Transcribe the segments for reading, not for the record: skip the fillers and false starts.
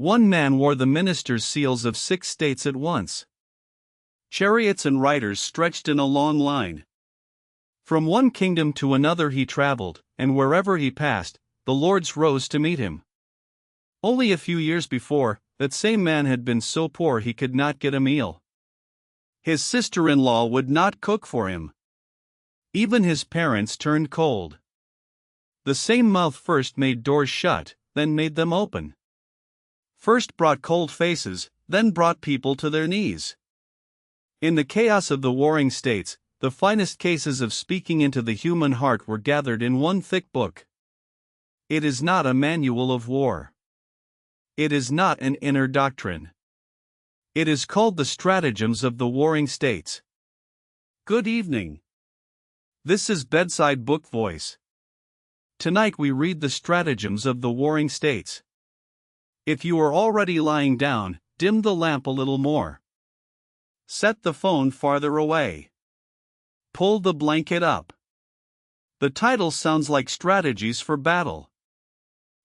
One man wore the minister's seals of 6 states at once. Chariots and riders stretched in a long line. From one kingdom to another he traveled, and wherever he passed, the lords rose to meet him. Only a few years before, that same man had been so poor he could not get a meal. His sister-in-law would not cook for him. Even his parents turned cold. The same mouth first made doors shut, then made them open. First brought cold faces, then brought people to their knees. In the chaos of the warring states, the finest cases of speaking into the human heart were gathered in one thick book. It is not a manual of war. It is not an inner doctrine. It is called the Stratagems of the Warring States. Good evening. This is Bedside Book Voice. Tonight we read the Stratagems of the Warring States. If you are already lying down, dim the lamp a little more. Set the phone farther away. Pull the blanket up. The title sounds like strategies for battle.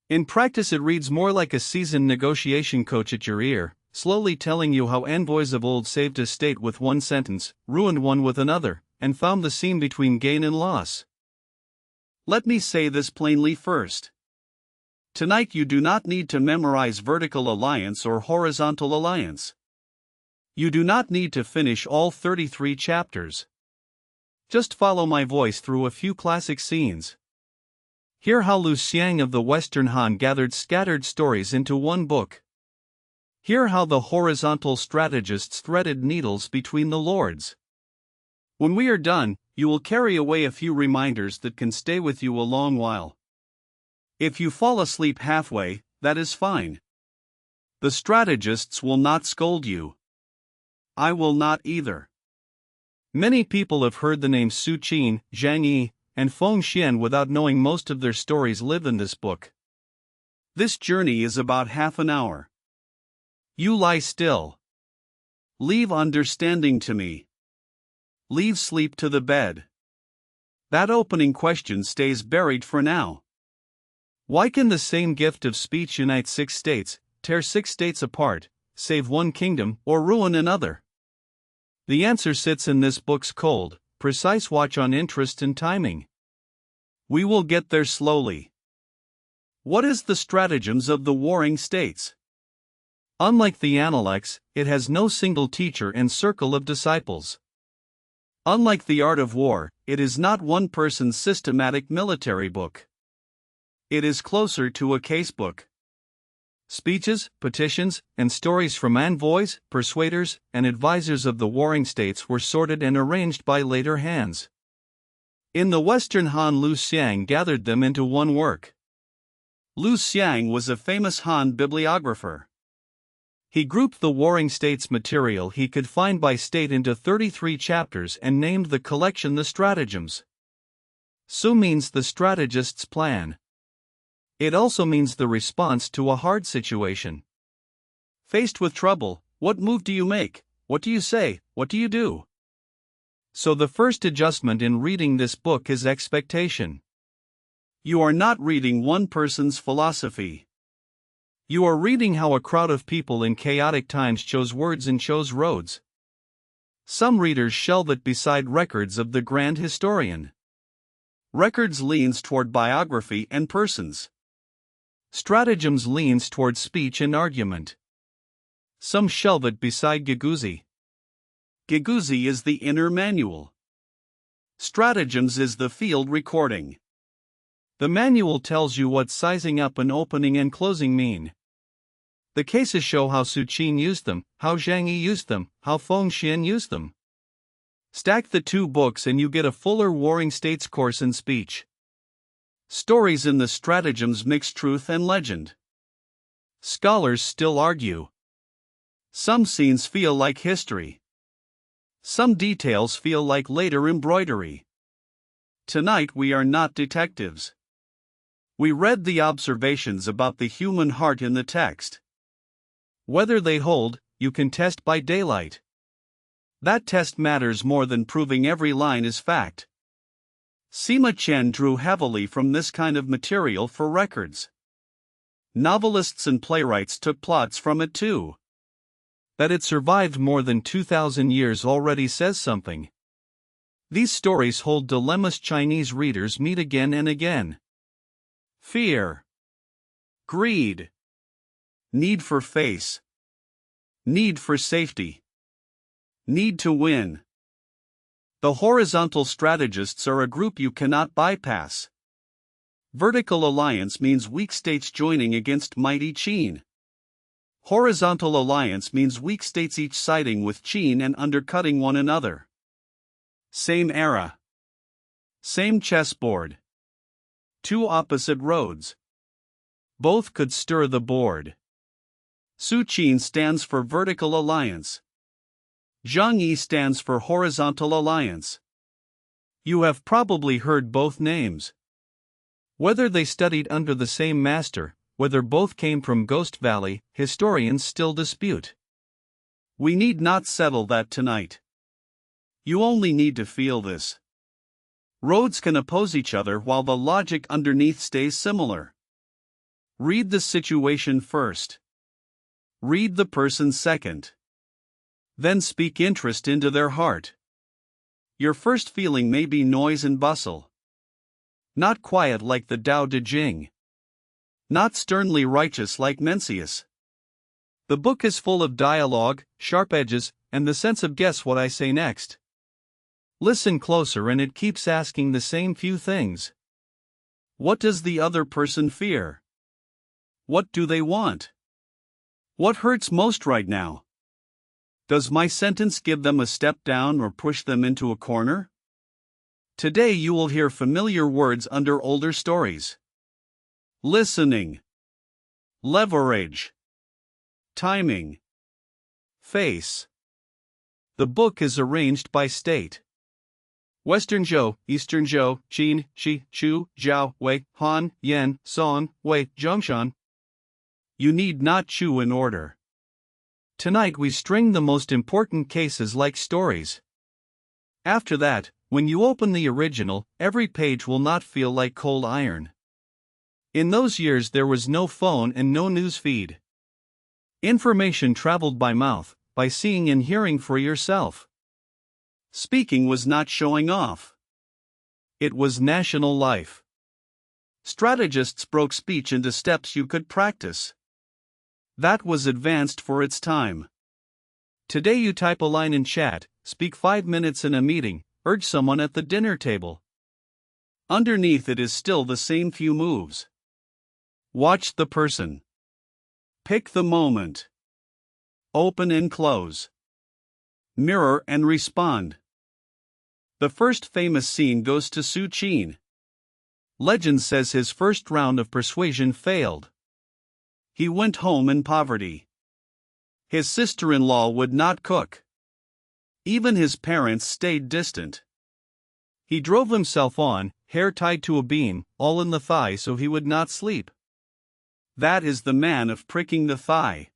In practice it reads more like a seasoned negotiation coach at your ear, slowly telling you how envoys of old saved a state with one sentence, ruined one with another, and found the seam between gain and loss. Let me say this plainly first. Tonight you do not need to memorize vertical alliance or horizontal alliance. You do not need to finish all 33 chapters. Just follow my voice through a few classic scenes. Hear how Liu Xiang of the Western Han gathered scattered stories into one book. Hear how the horizontal strategists threaded needles between the lords. When we are done, you will carry away a few reminders that can stay with you a long while. If you fall asleep halfway, that is fine. The strategists will not scold you. I will not either. Many people have heard the names Su Qin, Zhang Yi, and Feng Xuan without knowing most of their stories live in this book. This journey is about half an hour. You lie still. Leave understanding to me. Leave sleep to the bed. That opening question stays buried for now. Why can the same gift of speech unite 6 states, tear 6 states apart, save one kingdom, or ruin another? The answer sits in this book's cold, precise watch on interest and timing. We will get there slowly. What is the Stratagems of the Warring States? Unlike the Analects, it has no single teacher and circle of disciples. Unlike the Art of War, it is not one person's systematic military book. It is closer to a casebook. Speeches, petitions, and stories from envoys, persuaders, and advisors of the warring states were sorted and arranged by later hands. In the Western Han, Liu Xiang gathered them into one work. Liu Xiang was a famous Han bibliographer. He grouped the warring states' material he could find by state into 33 chapters and named the collection the Stratagems. Su means the strategist's plan. It also means the response to a hard situation. Faced with trouble, what move do you make? What do you say? What do you do? So the first adjustment in reading this book is expectation. You are not reading one person's philosophy. You are reading how a crowd of people in chaotic times chose words and chose roads. Some readers shelve it beside records of the grand historian. Records leans toward biography and persons. Stratagems leans toward speech and argument. Some shelve it beside Giguzi. Giguzi is the inner manual. Stratagems is the field recording. The manual tells you what sizing up and opening and closing mean. The cases show how Su Qin used them, how Zhang Yi used them, how Feng Xuan used them. Stack the 2 books and you get a fuller warring states course in speech. Stories in the Stratagems mix truth and legend. Scholars still argue. Some scenes feel like history. Some details feel like later embroidery. Tonight we are not detectives. We read the observations about the human heart in the text. Whether they hold, you can test by daylight. That test matters more than proving every line is fact. Sima Chen drew heavily from this kind of material for records. Novelists and playwrights took plots from it too. That it survived more than 2,000 years already says something. These stories hold dilemmas Chinese readers meet again and again. Fear. Greed. Need for face. Need for safety. Need to win. The horizontal strategists are a group you cannot bypass. Vertical alliance means weak states joining against mighty Qin. Horizontal alliance means weak states each siding with Qin and undercutting one another. Same era. Same chessboard. Two opposite roads. Both could stir the board. Su Qin stands for vertical alliance. Zhang Yi stands for horizontal alliance. You have probably heard both names. Whether they studied under the same master, whether both came from Ghost Valley, historians still dispute. We need not settle that tonight. You only need to feel this. Roads can oppose each other while the logic underneath stays similar. Read the situation first. Read the person second. Then speak interest into their heart. Your first feeling may be noise and bustle. Not quiet like the Tao Te Ching. Not sternly righteous like Mencius. The book is full of dialogue, sharp edges, and the sense of guess what I say next. Listen closer and it keeps asking the same few things. What does the other person fear? What do they want? What hurts most right now? Does my sentence give them a step down or push them into a corner? Today you will hear familiar words under older stories. Listening. Leverage. Timing. Face. The book is arranged by state. Western Zhou, Eastern Zhou, Qin, Shi, Chu, Zhao, Wei, Han, Yan, Song, Wei, Zhongshan. You need not chew in order. Tonight we string the most important cases like stories. After that, when you open the original, every page will not feel like cold iron. In those years there was no phone and no news feed. Information traveled by mouth, by seeing and hearing for yourself. Speaking was not showing off. It was national life. Strategists broke speech into steps you could practice. That was advanced for its time. Today you type a line in chat, speak 5 minutes in a meeting, urge someone at the dinner table. Underneath it is still the same few moves. Watch the person. Pick the moment. Open and close. Mirror and respond. The first famous scene goes to Su Qin. Legend says his first round of persuasion failed. He went home in poverty. His sister-in-law would not cook. Even his parents stayed distant. He drove himself on, hair tied to a beam, all in the thigh so he would not sleep. That is the man of pricking the thigh.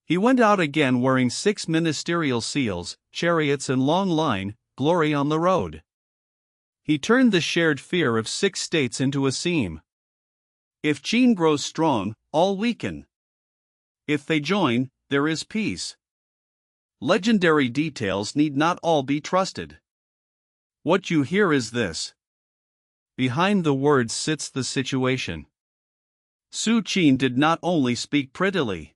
He went out again wearing 6 ministerial seals, chariots and long line, glory on the road. He turned the shared fear of 6 states into a seam. If Qin grows strong, all weaken. If they join, there is peace. Legendary details need not all be trusted. What you hear is this. Behind the words sits the situation. Su Qin did not only speak prettily.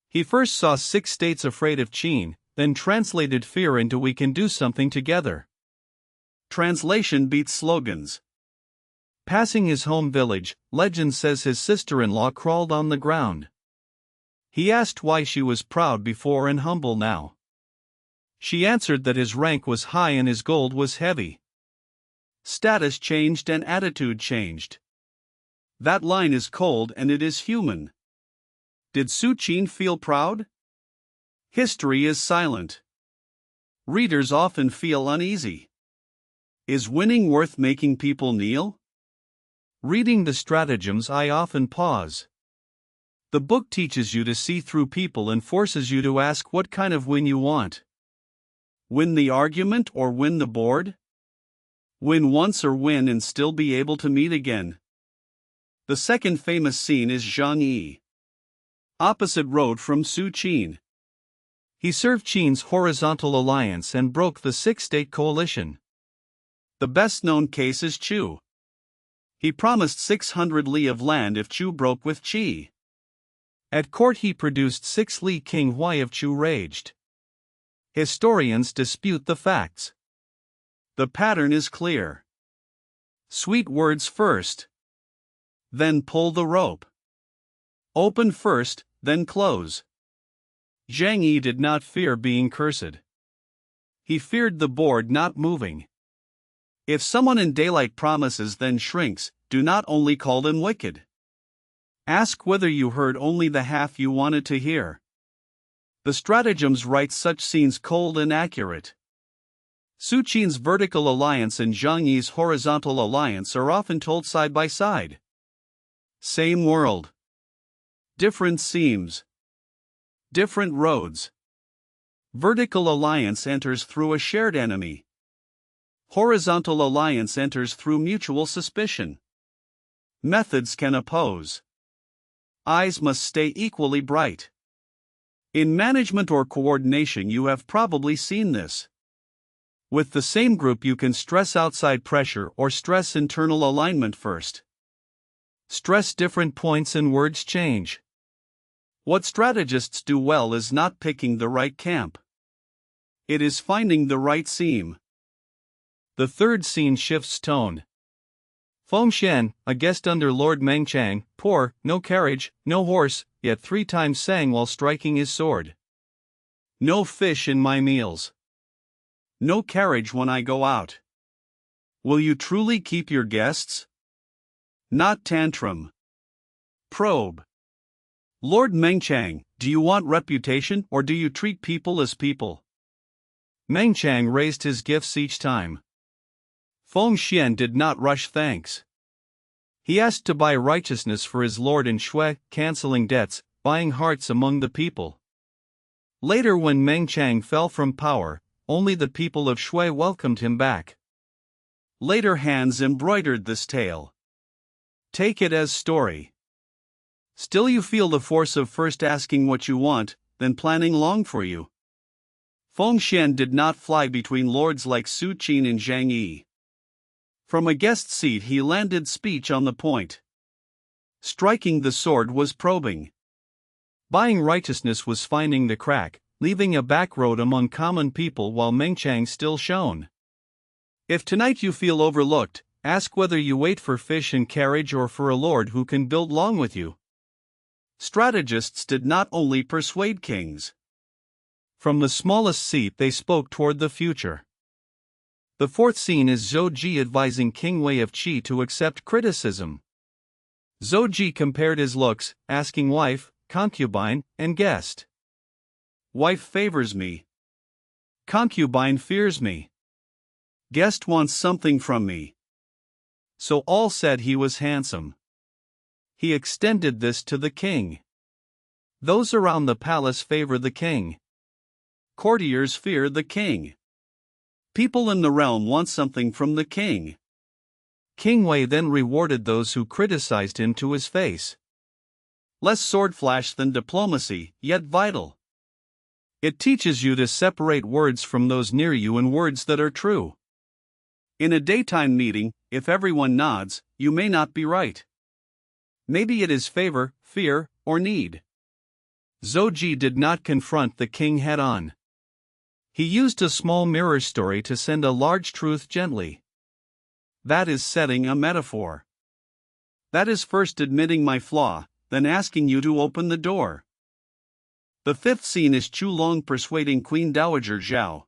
He first saw 6 states afraid of Qin, then translated fear into we can do something together. Translation beats slogans. Passing his home village, legend says his sister-in-law crawled on the ground. He asked why she was proud before and humble now. She answered that his rank was high and his gold was heavy. Status changed and attitude changed. That line is cold and it is human. Did Su Qin feel proud? History is silent. Readers often feel uneasy. Is winning worth making people kneel? Reading the Stratagems, I often pause. The book teaches you to see through people and forces you to ask what kind of win you want. Win the argument or win the board? Win once or win and still be able to meet again? The second famous scene is Zhang Yi. Opposite road from Su Qin. He served Qin's horizontal alliance and broke the six-state coalition. The best-known case is Chu. He promised 600 li of land if Chu broke with Qi. At court he produced 6 li. King Huai of Chu raged. Historians dispute the facts. The pattern is clear. Sweet words first. Then pull the rope. Open first, then close. Zhang Yi did not fear being cursed. He feared the board not moving. If someone in daylight promises then shrinks, do not only call them wicked. Ask whether you heard only the half you wanted to hear. The Stratagems write such scenes cold and accurate. Su Qin's vertical alliance and Zhang Yi's horizontal alliance are often told side by side. Same world. Different seams. Different roads. Vertical alliance enters through a shared enemy. Horizontal alliance enters through mutual suspicion. Methods can oppose. Eyes must stay equally bright. In management or coordination you have probably seen this. With the same group you can stress outside pressure or stress internal alignment first. Stress different points and words change. What strategists do well is not picking the right camp. It is finding the right seam. The third scene shifts tone. Feng Xuan, a guest under Lord Mengchang, poor, no carriage, no horse, yet 3 times sang while striking his sword. No fish in my meals. No carriage when I go out. Will you truly keep your guests? Not tantrum. Probe. Lord Mengchang, do you want reputation or do you treat people as people? Mengchang raised his gifts each time. Feng Xuan did not rush thanks. He asked to buy righteousness for his lord in Shui, cancelling debts, buying hearts among the people. Later when Mengchang fell from power, only the people of Shui welcomed him back. Later hands embroidered this tale. Take it as story. Still you feel the force of first asking what you want, then planning long for you. Feng Xuan did not fly between lords like Su Qin and Zhang Yi. From a guest seat he landed speech on the point. Striking the sword was probing. Buying righteousness was finding the crack, leaving a back road among common people while Mengchang still shone. If tonight you feel overlooked, ask whether you wait for fish and carriage or for a lord who can build long with you. Strategists did not only persuade kings. From the smallest seat they spoke toward the future. The fourth scene is Zou Ji advising King Wei of Qi to accept criticism. Zou Ji compared his looks, asking wife, concubine, and guest. Wife favors me. Concubine fears me. Guest wants something from me. So all said he was handsome. He extended this to the king. Those around the palace favor the king. Courtiers fear the king. People in the realm want something from the king. King Wei then rewarded those who criticized him to his face. Less sword flash than diplomacy, yet vital. It teaches you to separate words from those near you and words that are true. In a daytime meeting, if everyone nods, you may not be right. Maybe it is favor, fear, or need. Zou Ji did not confront the king head-on. He used a small mirror story to send a large truth gently. That is setting a metaphor. That is first admitting my flaw, then asking you to open the door. The fifth scene is Chu Long persuading Queen Dowager Zhao.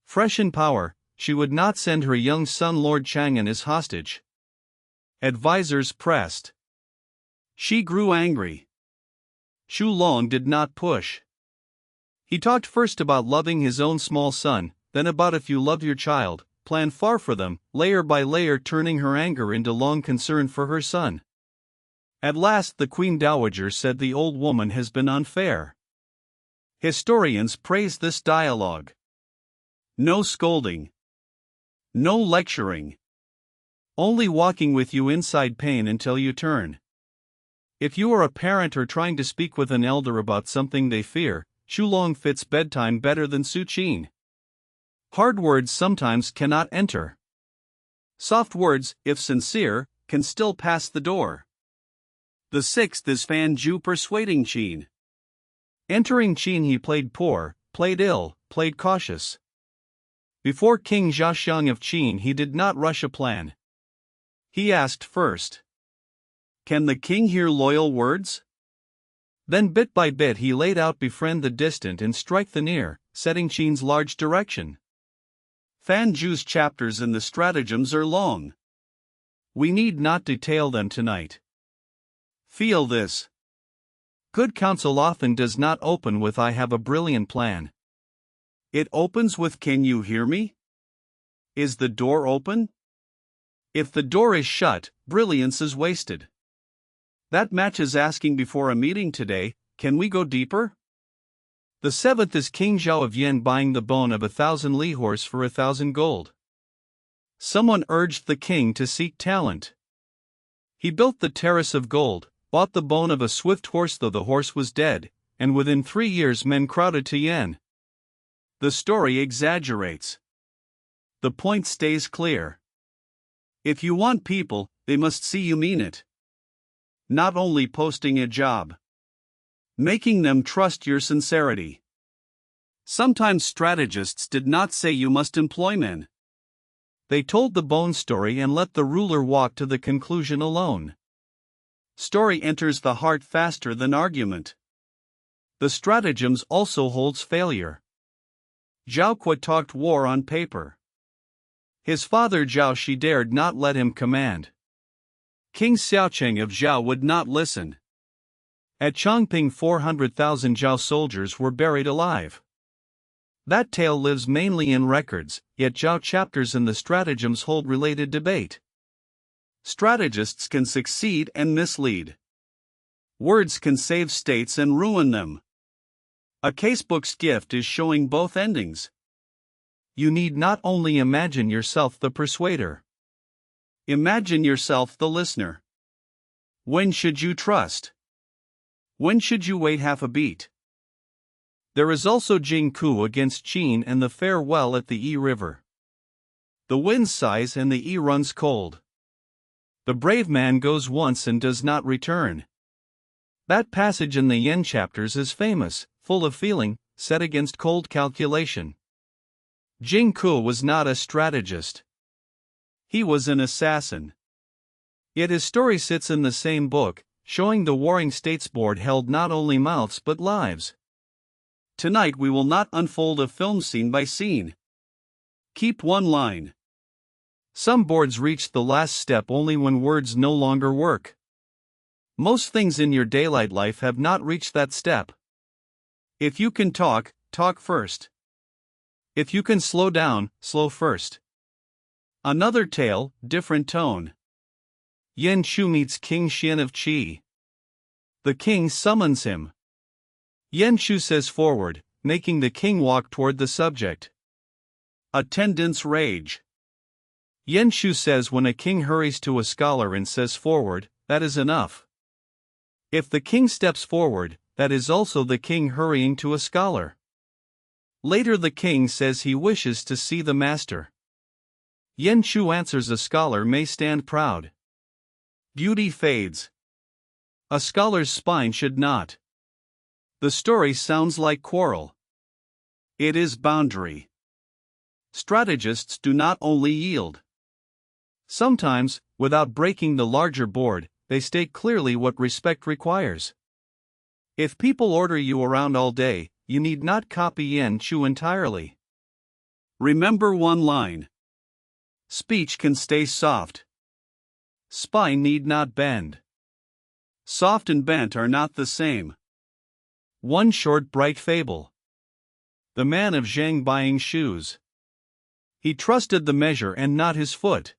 Fresh in power, she would not send her young son Lord Chang'an as hostage. Advisors pressed. She grew angry. Chu Long did not push. He talked first about loving his own small son, then about if you love your child, plan far for them, layer by layer turning her anger into long concern for her son. At last the Queen Dowager said the old woman has been unfair. Historians praise this dialogue. No scolding. No lecturing. only walking with you inside pain until you turn. If you are a parent or trying to speak with an elder about something they fear, Chu Long fits bedtime better than Su Qin. Hard words sometimes cannot enter. Soft words, if sincere, can still pass the door. The sixth is Fan Ju persuading Qin. Entering Qin, he played poor, played ill, played cautious. Before King Zhou Xiang of Qin, he did not rush a plan. He asked first, "Can the king hear loyal words?" Then bit by bit he laid out befriend the distant and strike the near, setting Qin's large direction. Fan Ju's chapters in the Stratagems are long. We need not detail them tonight. Feel this. Good counsel often does not open with "I have a brilliant plan." It opens with "Can you hear me?" Is the door open? If the door is shut, brilliance is wasted. That matches asking before a meeting today, "Can we go deeper?" The seventh is King Zhao of Yen buying the bone of 1,000 Li horse for 1,000 gold. Someone urged the king to seek talent. He built the terrace of gold, bought the bone of a swift horse though the horse was dead, and within 3 years men crowded to Yen. The story exaggerates. The point stays clear. If you want people, they must see you mean it. Not only posting a job. Making them trust your sincerity. Sometimes strategists did not say you must employ men. They told the bone story and let the ruler walk to the conclusion alone. Story enters the heart faster than argument. The Stratagems also holds failure. Zhao Qi talked war on paper. His father Zhao Shi dared not let him command. King Xiaocheng of Zhao would not listen. At Chongping 400,000 Zhao soldiers were buried alive. That tale lives mainly in records, yet Zhao chapters in the Stratagems hold related debate. Strategists can succeed and mislead. Words can save states and ruin them. A casebook's gift is showing both endings. You need not only imagine yourself the persuader. Imagine yourself the listener. When should you trust? When should you wait half a beat? There is also Jing Ku against Qin and the farewell at the Yi River. The wind sighs and the Yi runs cold. The brave man goes once and does not return. That passage in the Yen chapters is famous, full of feeling, set against cold calculation. Jing Ku was not a strategist. He was an assassin. Yet his story sits in the same book, showing the warring states board held not only mouths but lives. Tonight we will not unfold a film scene by scene. Keep one line. Some boards reach the last step only when words no longer work. Most things in your daylight life have not reached that step. If you can talk, talk first. If you can slow down, slow first. Another tale, different tone. Yan Shu meets King Xian of Qi. The king summons him. Yan Shu says forward, making the king walk toward the subject. Attendants rage. Yan Shu says when a king hurries to a scholar and says forward, that is enough. If the king steps forward, that is also the king hurrying to a scholar. Later the king says he wishes to see the master. Yan Shu answers a scholar may stand proud. Beauty fades. A scholar's spine should not. The story sounds like quarrel. It is boundary. Strategists do not only yield. Sometimes, without breaking the larger board, they state clearly what respect requires. If people order you around all day, you need not copy Yan Shu entirely. Remember one line. Speech can stay soft. Spine need not bend. Soft and bent are not the same. One short bright fable. The man of Zhang buying shoes. He trusted the measure and not his foot.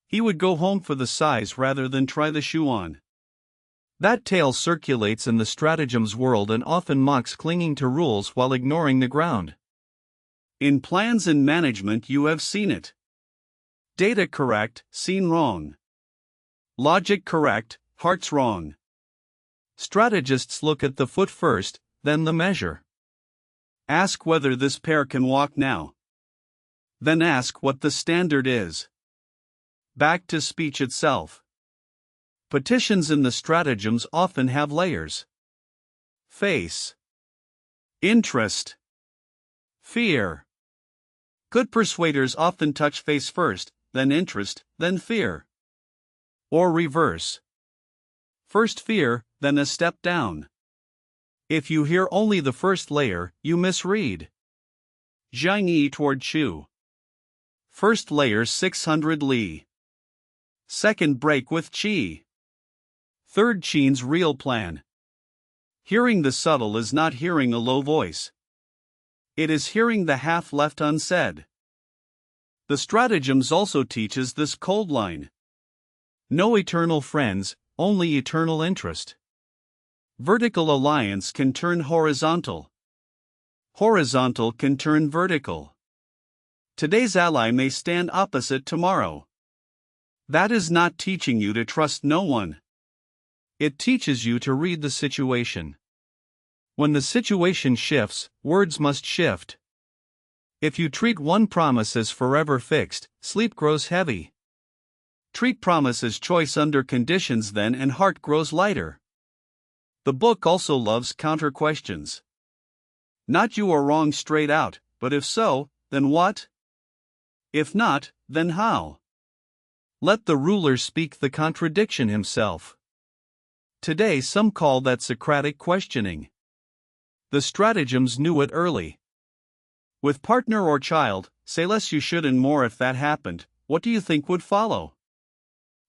He would go home for the size rather than try the shoe on. That tale circulates in the stratagems world and often mocks clinging to rules while ignoring the ground. In plans and management you have seen it. Data correct, scene wrong. Logic correct, heart's wrong. Strategists look at the foot first, then the measure. Ask whether this pair can walk now. Then ask what the standard is. Back to speech itself. Petitions in the stratagems often have layers. Face. Interest. Fear. Good persuaders often touch face first, then interest, then fear. Or reverse. First fear, then a step down. If you hear only the first layer, you misread. Zhang Yi toward Chu. First layer 600 li. Second break with Qi. Third Qin's real plan. Hearing the subtle is not hearing a low voice. It is hearing the half left unsaid. The stratagems also teaches this cold line. No eternal friends, only eternal interest. Vertical alliance can turn horizontal. Horizontal can turn vertical. Today's ally may stand opposite tomorrow. That is not teaching you to trust no one. It teaches you to read the situation. When the situation shifts, words must shift. If you treat one promise as forever fixed, sleep grows heavy. Treat promise as choice under conditions then, and heart grows lighter. The book also loves counter questions. Not you are wrong straight out, but if so, then what? If not, then how? Let the ruler speak the contradiction himself. Today some call that Socratic questioning. The stratagems knew it early. With partner or child, say less you should and more if that happened, what do you think would follow?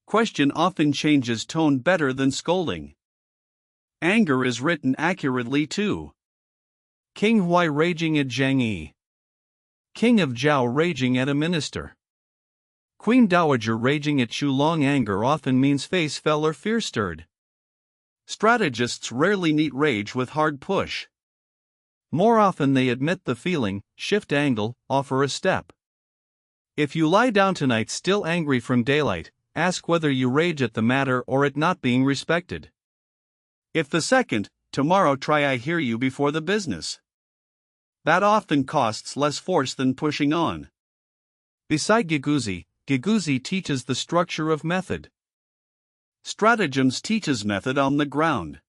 Question often changes tone better than scolding. Anger is written accurately too. King Huai raging at Zhang Yi. King of Zhao raging at a minister. Queen Dowager raging at Chu Long. Anger often means face fell or fear stirred. Strategists rarely meet rage with hard push. More often they admit the feeling, shift angle, offer a step. If you lie down tonight still angry from daylight, ask whether you rage at the matter or at not being respected. If the second, tomorrow try I hear you before the business. That often costs less force than pushing on. Beside Giguzi teaches the structure of method. Stratagems teaches method on the ground.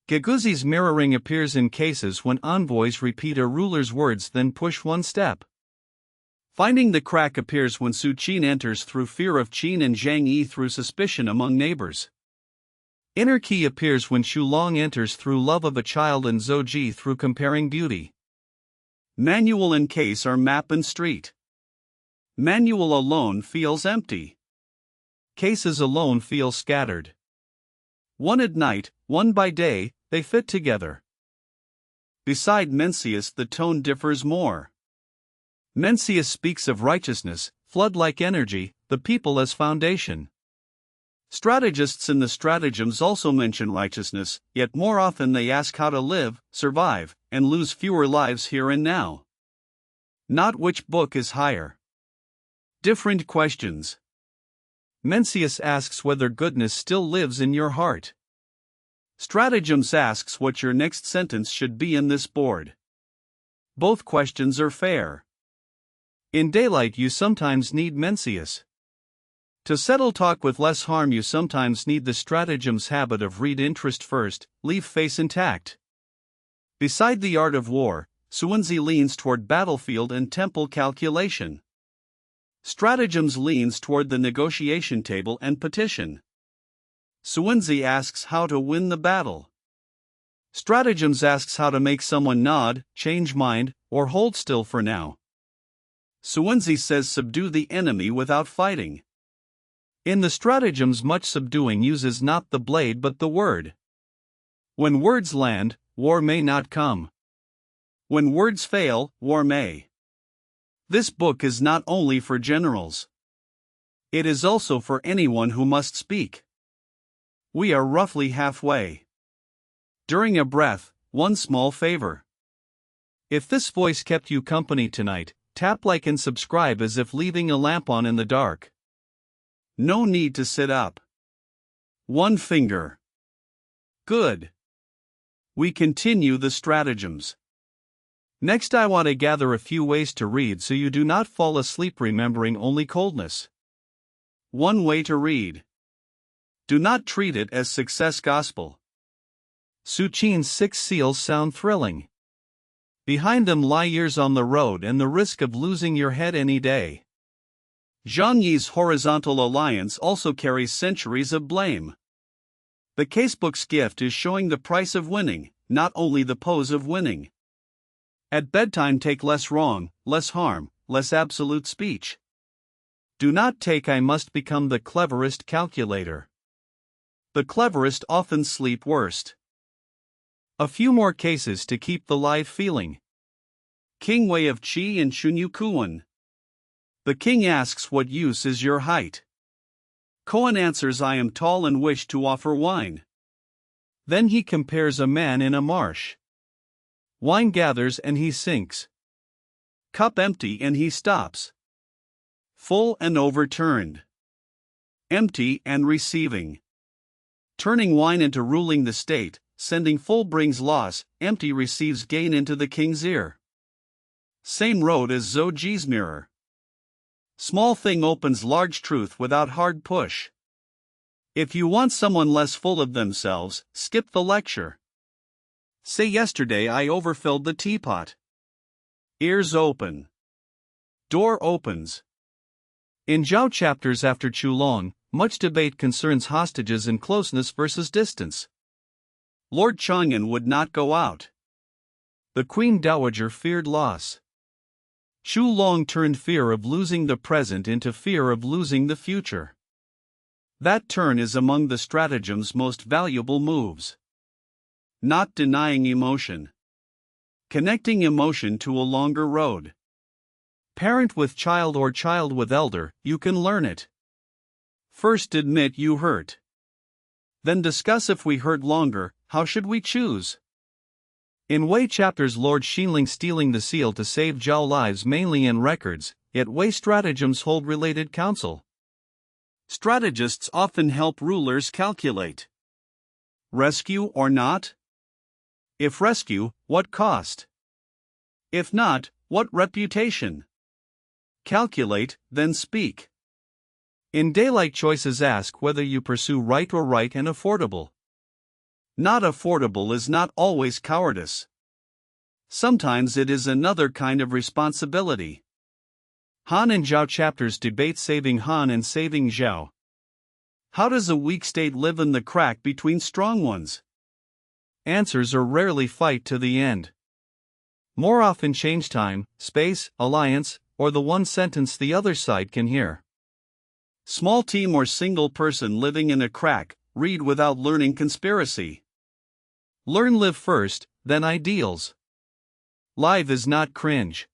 Giguzi's mirroring appears in cases when envoys repeat a ruler's words then push one step. Finding the crack appears when Su Qin enters through fear of Qin and Zhang Yi through suspicion among neighbors. Inner key appears when Chu Long enters through love of a child and Zou Ji through comparing beauty. Manual and case are map and street. Manual alone feels empty. Cases alone feel scattered. One at night, one by day, they fit together. Beside Mencius the tone differs more. Mencius speaks of righteousness, flood-like energy, the people as foundation. Strategists in the stratagems also mention righteousness, yet more often they ask how to live, survive, and lose fewer lives here and now. Not which book is higher. Different questions. Mencius asks whether goodness still lives in your heart. Stratagems asks what your next sentence should be in this board. Both questions are fair. In daylight you sometimes need Mencius. To settle talk with less harm you sometimes need the stratagems habit of read interest first, leave face intact. Beside the art of war, Suanzi leans toward battlefield and temple calculation. Stratagems leans toward the negotiation table and petition. Suanzi asks how to win the battle. Stratagems asks how to make someone nod, change mind, or hold still for now. Suanzi says subdue the enemy without fighting. In the stratagems much subduing uses not the blade but the word. When words land, war may not come. When words fail, war may. This book is not only for generals. It is also for anyone who must speak. We are roughly halfway. During a breath, one small favor. If this voice kept you company tonight, tap like and subscribe as if leaving a lamp on in the dark. No need to sit up. One finger. Good. We continue the stratagems. Next, I want to gather a few ways to read so you do not fall asleep remembering only coldness. One way to read. Do not treat it as success gospel. Su Qin's 6 seals sound thrilling. Behind them lie years on the road and the risk of losing your head any day. Zhang Yi's horizontal alliance also carries centuries of blame. The casebook's gift is showing the price of winning, not only the pose of winning. At bedtime, take less wrong, less harm, less absolute speech. Do not take I must become the cleverest calculator. The cleverest often sleep worst. A few more cases to keep the live feeling. King Wei of Qi and Shunyu Kuan. The king asks, what use is your height? Kuan answers, I am tall and wish to offer wine. Then he compares a man in a marsh. Wine gathers and he sinks. Cup empty and he stops. Full and overturned. Empty and receiving. Turning wine into ruling the state, sending full brings loss, empty receives gain into the king's ear. Same road as Zou Ji's mirror. Small thing opens large truth without hard push. If you want someone less full of themselves, skip the lecture. Say yesterday I overfilled the teapot. Ears open. Door opens. In Zhao chapters after Chu Long, much debate concerns hostages and closeness versus distance. Lord Chang'an would not go out. The Queen Dowager feared loss. Chu Long turned fear of losing the present into fear of losing the future. That turn is among the stratagem's most valuable moves. Not denying emotion. Connecting emotion to a longer road. Parent with child or child with elder, you can learn it. First admit you hurt. Then discuss if we hurt longer, how should we choose? In Wei chapters, Lord Xinling stealing the seal to save Zhao lives mainly in records, yet Wei stratagems hold related counsel. Strategists often help rulers calculate. Rescue or not? If rescue, what cost? If not, what reputation? Calculate, then speak. In daylight choices, ask whether you pursue right or right and affordable. Not affordable is not always cowardice. Sometimes it is another kind of responsibility. Han and Zhao chapters debate saving Han and saving Zhao. How does a weak state live in the crack between strong ones? Answers are rarely fight to the end. More often change time, space, alliance, or the one sentence the other side can hear. Small team or single person living in a crack, read without learning conspiracy. Learn live first, then ideals. Live is not cringe.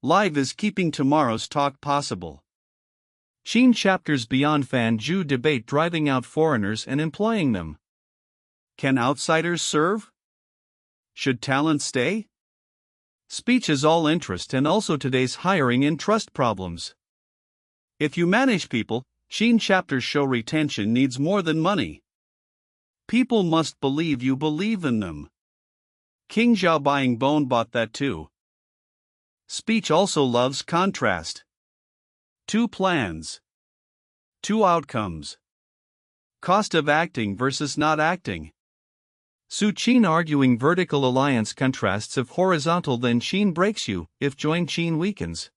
Live is keeping tomorrow's talk possible. Qin chapters beyond Fan Zhu debate driving out foreigners and employing them. Can outsiders serve? Should talent stay? Speech is all interest and also today's hiring and trust problems. If you manage people, Qin chapters show retention needs more than money. People must believe you believe in them. King Zhao buying bone bought that too. Speech also loves contrast. 2 plans. 2 outcomes. Cost of acting versus not acting. Su Qin arguing vertical alliance contrasts if horizontal then Qin breaks you, if join Qin weakens.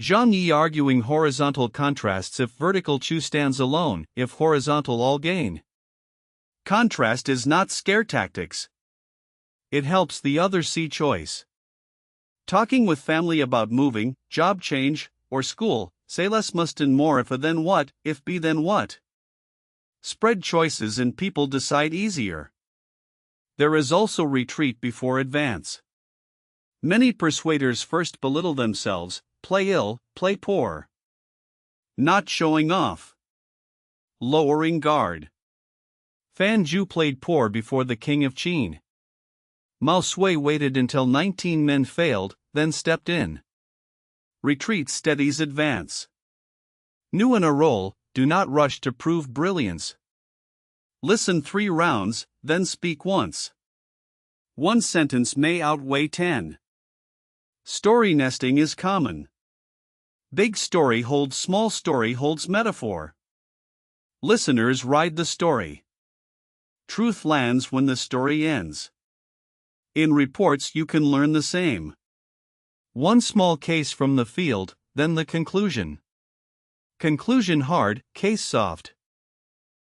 Zhang Yi arguing horizontal contrasts if vertical Chu stands alone, if horizontal all gain. Contrast is not scare tactics. It helps the other see choice. Talking with family about moving, job change, or school, say less must and more if a then what, if be then what. Spread choices and people decide easier. There is also retreat before advance. Many persuaders first belittle themselves, play ill, play poor. Not showing off. Lowering guard. Fan Zhu played poor before the king of Qin. Mao Sui waited until 19 men failed, then stepped in. retreat steadies advance. New in a role, do not rush to prove brilliance. Listen 3 rounds, then speak once. One sentence may outweigh 10. Story nesting is common. Big story holds small story holds metaphor. Listeners ride the story. Truth lands when the story ends. In reports you can learn the same. One small case from the field, then the conclusion. Conclusion hard, case soft.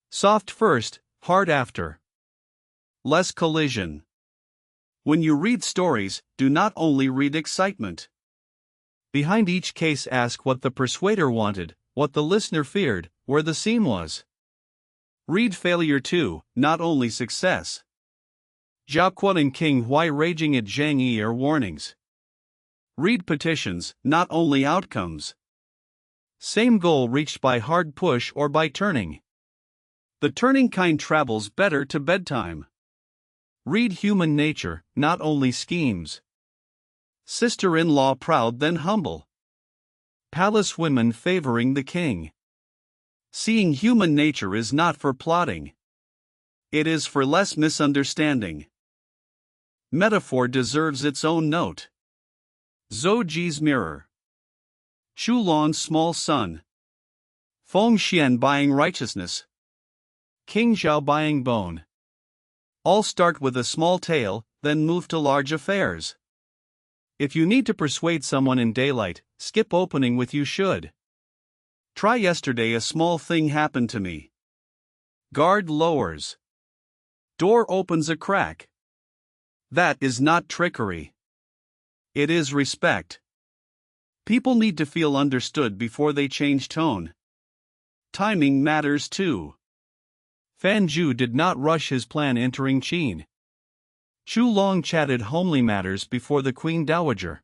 Soft first, hard after. Less collision. When you read stories, do not only read excitement. Behind each case ask what the persuader wanted, what the listener feared, where the seam was. Read failure too, not only success. Zhao Qun and King Huai raging at Zhang Yi are warnings. Read petitions, not only outcomes. Same goal reached by hard push or by turning. The turning kind travels better to bedtime. Read human nature, not only schemes. Sister-in-law proud then humble. Palace women favoring the king. Seeing human nature is not for plotting. It is for less misunderstanding. Metaphor deserves its own note. Zou Ji's mirror. Chu Long's small son. Feng Xuan buying righteousness. King Zhao buying bone. All start with a small tale, then move to large affairs. If you need to persuade someone in daylight, skip opening with you should. Try yesterday a small thing happened to me. Guard lowers. Door opens a crack. That is not trickery. It is respect. People need to feel understood before they change tone. Timing matters too. Fan Zhu did not rush his plan entering Qin. Chu Long chatted homely matters before the Queen Dowager.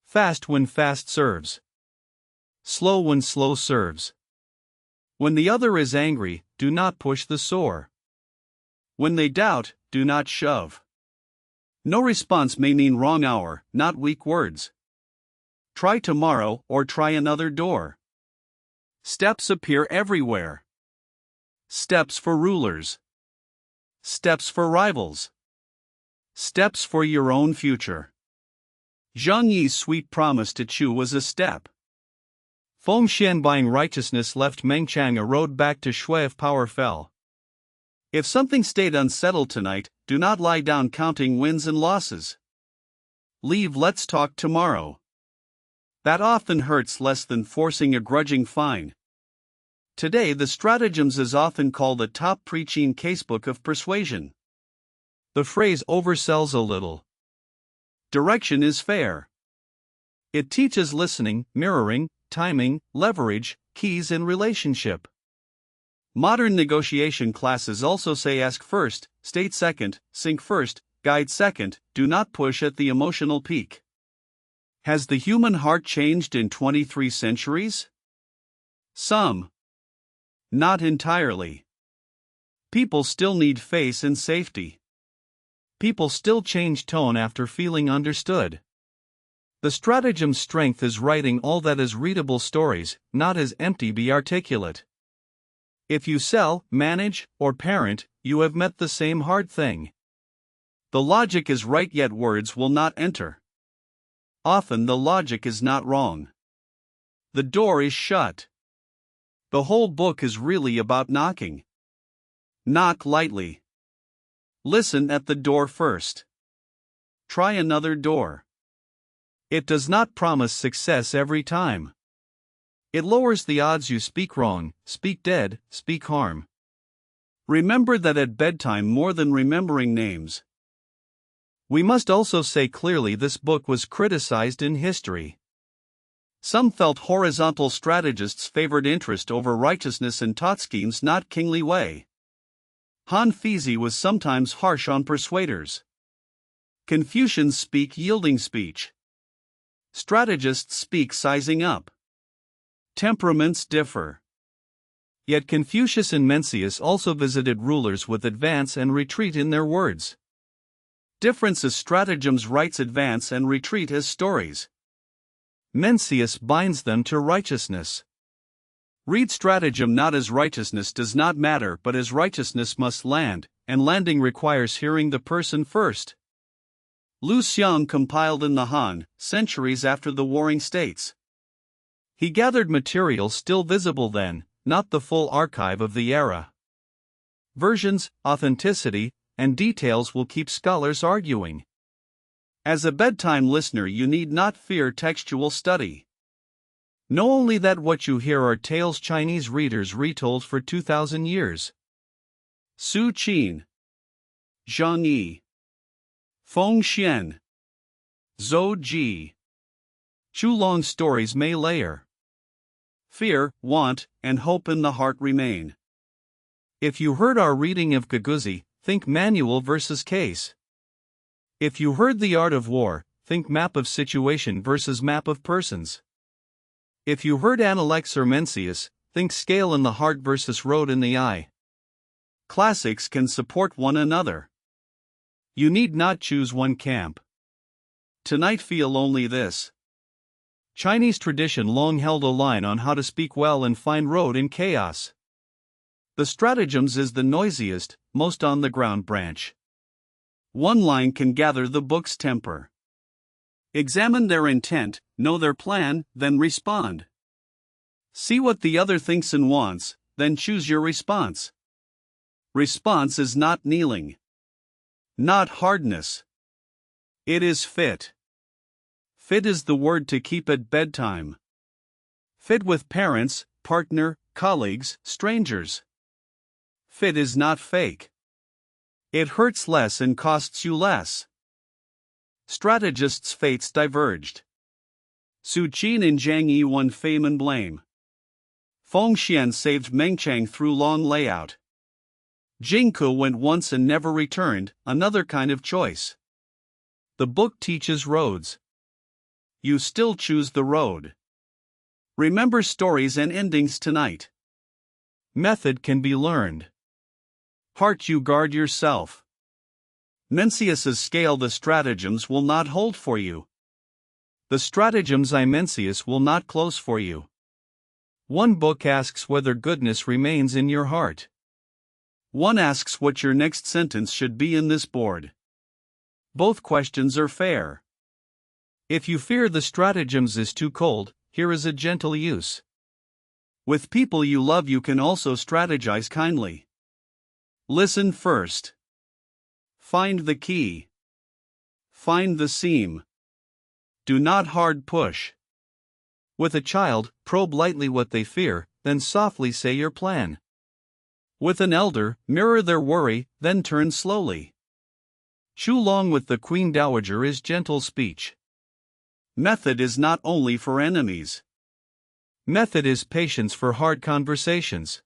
Fast when fast serves. Slow when slow serves. When the other is angry, do not push the sore. When they doubt, do not shove. No response may mean wrong hour, not weak words. Try tomorrow or try another door. Steps appear everywhere. Steps for rulers. Steps for rivals. Steps for your own future. Zhang Yi's sweet promise to Chu was a step. Feng Xuan buying righteousness left Meng Chang a road back to Shui if power fell. If something stayed unsettled tonight, do not lie down counting wins and losses. Leave let's talk tomorrow. That often hurts less than forcing a grudging fine. Today the Stratagems is often called a top pre-Qin casebook of persuasion. The phrase oversells a little. Direction is fair. It teaches listening, mirroring, timing, leverage, keys in relationship. Modern negotiation classes also say ask first, state second, sink first, guide second, do not push at the emotional peak. Has the human heart changed in 23 centuries? Some. Not entirely. People still need face and safety. People still change tone after feeling understood. The stratagem's strength is writing all that is readable stories, not as empty be articulate. If you sell, manage, or parent, you have met the same hard thing. The logic is right yet words will not enter. Often the logic is not wrong. The door is shut. The whole book is really about knocking. Knock lightly. Listen at the door first. Try another door. It does not promise success every time. It lowers the odds you speak wrong, speak dead, speak harm. Remember that at bedtime more than remembering names. We must also say clearly this book was criticized in history. Some felt horizontal strategists favored interest over righteousness and taught schemes not kingly way. Han Fizi was sometimes harsh on persuaders. Confucians speak yielding speech. Strategists speak sizing up. Temperaments differ. Yet Confucius and Mencius also visited rulers with advance and retreat in their words. Difference as stratagems writes advance and retreat as stories. Mencius binds them to righteousness. Read stratagem not as righteousness does not matter but as righteousness must land, and landing requires hearing the person first. Liu Xiang compiled in the Han, centuries after the warring states. He gathered material still visible then, not the full archive of the era. Versions, authenticity, and details will keep scholars arguing. As a bedtime listener, you need not fear textual study. Know only that what you hear are tales Chinese readers retold for 2,000 years. Su Qin, Zhang Yi, Feng Xuan, Zou Ji. Chu Long stories may layer. Fear, want, and hope in the heart remain. If you heard our reading of Guguzi, think manual versus case. If you heard the art of war, think map of situation versus map of persons. If you heard Analects or Mencius, think scale in the heart versus road in the eye. Classics can support one another. You need not choose one camp. Tonight feel only this. Chinese tradition long held a line on how to speak well and find road in chaos. The Stratagems is the noisiest, most on the ground branch. One line can gather the book's temper. Examine their intent, know their plan, then respond. See what the other thinks and wants, then choose your response. Response is not kneeling. Not hardness. It is fit. Fit is the word to keep at bedtime. Fit with parents, partner, colleagues, strangers. Fit is not fake. It hurts less and costs you less. Strategists' fates diverged. Su Qin and Zhang Yi won fame and blame. Feng Xuan saved Mengchang through long layout. Jingke went once and never returned, another kind of choice. The book teaches roads. You still choose the road. Remember stories and endings tonight. Method can be learned. Heart you guard yourself. Mencius's scale the stratagems will not hold for you. The stratagems I Mencius will not close for you. One book asks whether goodness remains in your heart. One asks what your next sentence should be in this board. Both questions are fair. If you fear the stratagems is too cold, here is a gentle use. With people you love you can also strategize kindly. Listen first. Find the key. Find the seam. Do not hard push. With a child, probe lightly what they fear, then softly say your plan. With an elder, mirror their worry, then turn slowly. Chu Long with the Queen Dowager is gentle speech. Method is not only for enemies. Method is patience for hard conversations.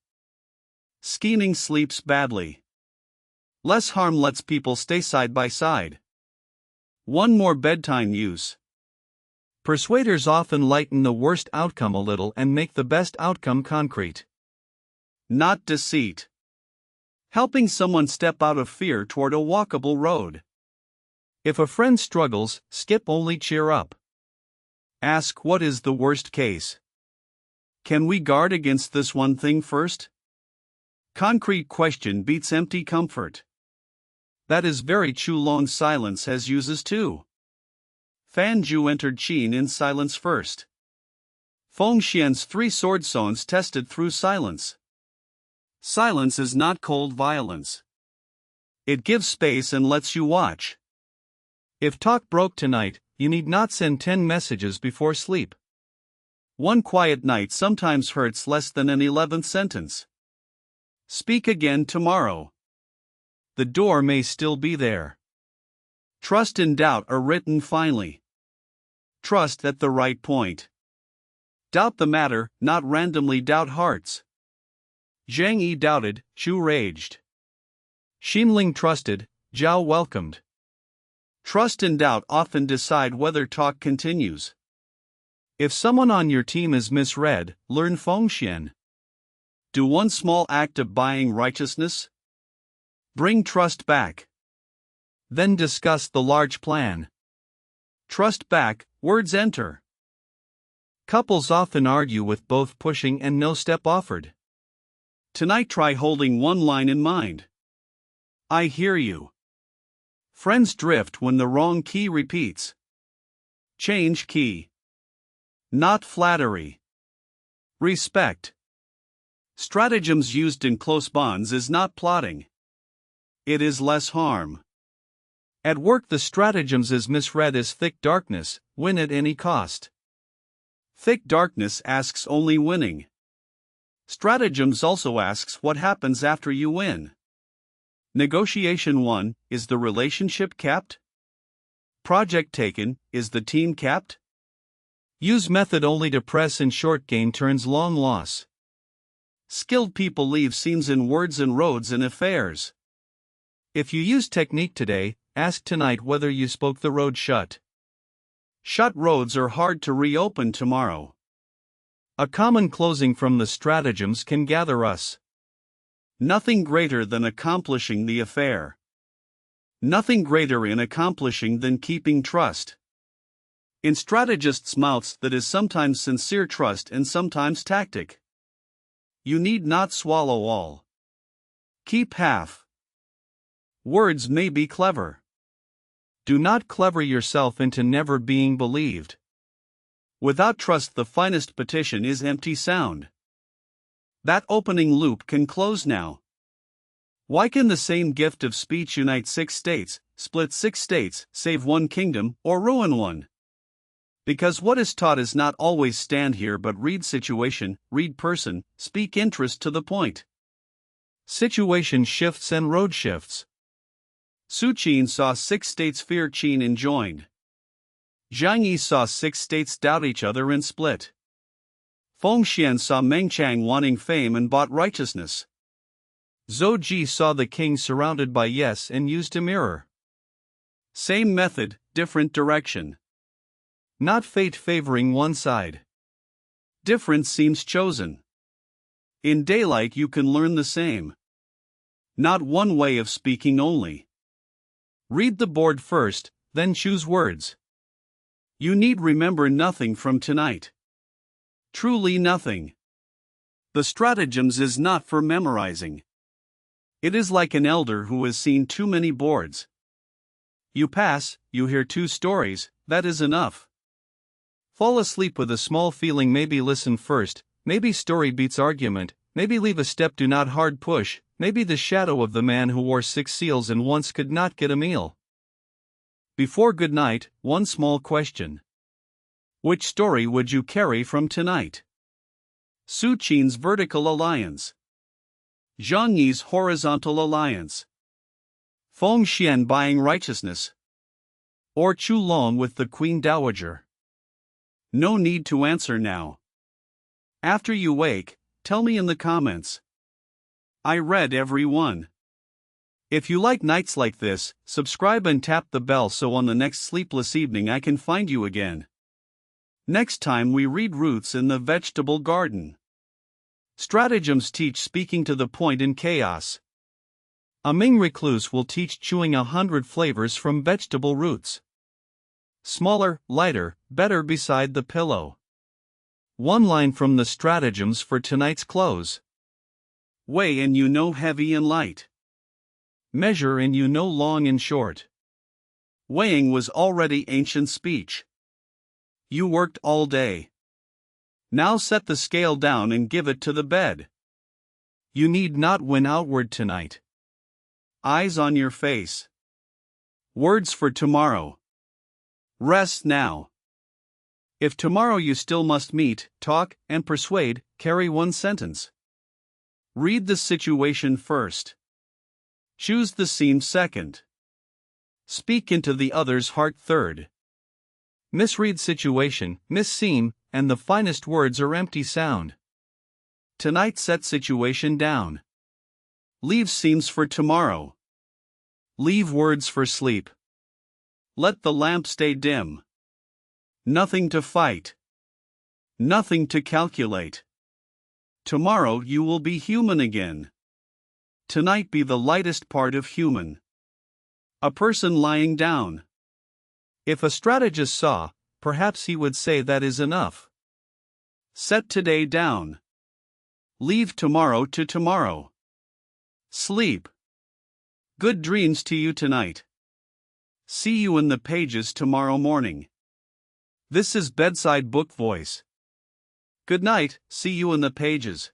Scheming sleeps badly. Less harm lets people stay side by side. One more bedtime use. Persuaders often lighten the worst outcome a little and make the best outcome concrete. Not deceit. Helping someone step out of fear toward a walkable road. If a friend struggles, skip only cheer up. Ask what is the worst case. Can we guard against this one thing first? Concrete question beats empty comfort. That is very Chu Long. Silence has uses too. Fan Zhu entered Qin in silence first. Feng Xian's 3 sword zones tested through silence. Silence is not cold violence. It gives space and lets you watch. If talk broke tonight, you need not send 10 messages before sleep. One quiet night sometimes hurts less than an 11th sentence. Speak again tomorrow. The door may still be there. Trust and doubt are written finely. Trust at the right point. Doubt the matter, not randomly doubt hearts. Zhang Yi doubted, Chu raged. Xinling trusted, Zhao welcomed. Trust and doubt often decide whether talk continues. If someone on your team is misread, learn Feng Xuan. Do one small act of buying righteousness. Bring trust back. Then discuss the large plan. Trust back, words enter. Couples often argue with both pushing and no step offered. Tonight try holding one line in mind. I hear you. Friends drift when the wrong key repeats. Change key. Not flattery. Respect. Stratagems used in close bonds is not plotting. It is less harm. At work, the stratagems is misread as thick darkness, win at any cost. Thick darkness asks only winning. Stratagems also asks what happens after you win. Negotiation 1, is the relationship capped? Project taken, is the team capped? Use method only to press in short gain turns long loss. Skilled people leave seams in words and roads in affairs. If you use technique today, ask tonight whether you spoke the road shut. Shut roads are hard to reopen tomorrow. A common closing from the stratagems can gather us. Nothing greater than accomplishing the affair. Nothing greater in accomplishing than keeping trust. In strategists' mouths that is sometimes sincere trust and sometimes tactic. You need not swallow all. Keep half. Words may be clever. Do not clever yourself into never being believed. Without trust, the finest petition is empty sound. That opening loop can close now. Why can the same gift of speech unite 6 states, split 6 states, save 1 kingdom, or ruin 1? Because what is taught is not always stand here but read situation, read person, speak interest to the point. Situation shifts and road shifts. Su Qin saw 6 states fear Qin and joined. Zhang Yi saw 6 states doubt each other and split. Feng Xuan saw Mengchang wanting fame and bought righteousness. Zou Ji saw the king surrounded by yes and used a mirror. Same method, different direction. Not fate favoring one side. Difference seems chosen. In daylight you can learn the same. Not one way of speaking only. Read the board first, then choose words. You need remember nothing from tonight. Truly nothing. The stratagems is not for memorizing. It is like an elder who has seen too many boards. You pass, you hear 2 stories, that is enough. Fall asleep with a small feeling, maybe listen first, maybe story beats argument, maybe leave a step, do not hard push, maybe the shadow of the man who wore 6 seals and once could not get a meal. Before good night, one small question. Which story would you carry from tonight? Su Qin's vertical alliance. Zhang Yi's horizontal alliance. Feng Xuan buying righteousness. Or Chu Long with the Queen Dowager. No need to answer now. After you wake, tell me in the comments. I read every one. If you like nights like this, subscribe and tap the bell so on the next sleepless evening I can find you again. Next time we read Roots in the Vegetable Garden. Stratagems teach speaking to the point in chaos. A Ming recluse will teach chewing 100 flavors from vegetable roots. Smaller, lighter, better beside the pillow. One line from the stratagems for tonight's close. Weigh and you know heavy and light. Measure and you know long and short. Weighing was already ancient speech. You worked all day. Now set the scale down and give it to the bed. You need not win outward tonight. Eyes on your face. Words for tomorrow. Rest now. If tomorrow you still must meet, talk, and persuade, carry 1 sentence. Read the situation first. Choose the scene second. Speak into the other's heart third. Misread situation, miss scene, and the finest words are empty sound. Tonight set situation down. Leave scenes for tomorrow. Leave words for sleep. Let the lamp stay dim. Nothing to fight. Nothing to calculate. Tomorrow you will be human again. Tonight be the lightest part of human. A person lying down. If a strategist saw, perhaps he would say that is enough. Set today down. Leave tomorrow to tomorrow. Sleep. Good dreams to you tonight. See you in the pages tomorrow morning. This is Bedside Book Voice. Good night, see you in the pages.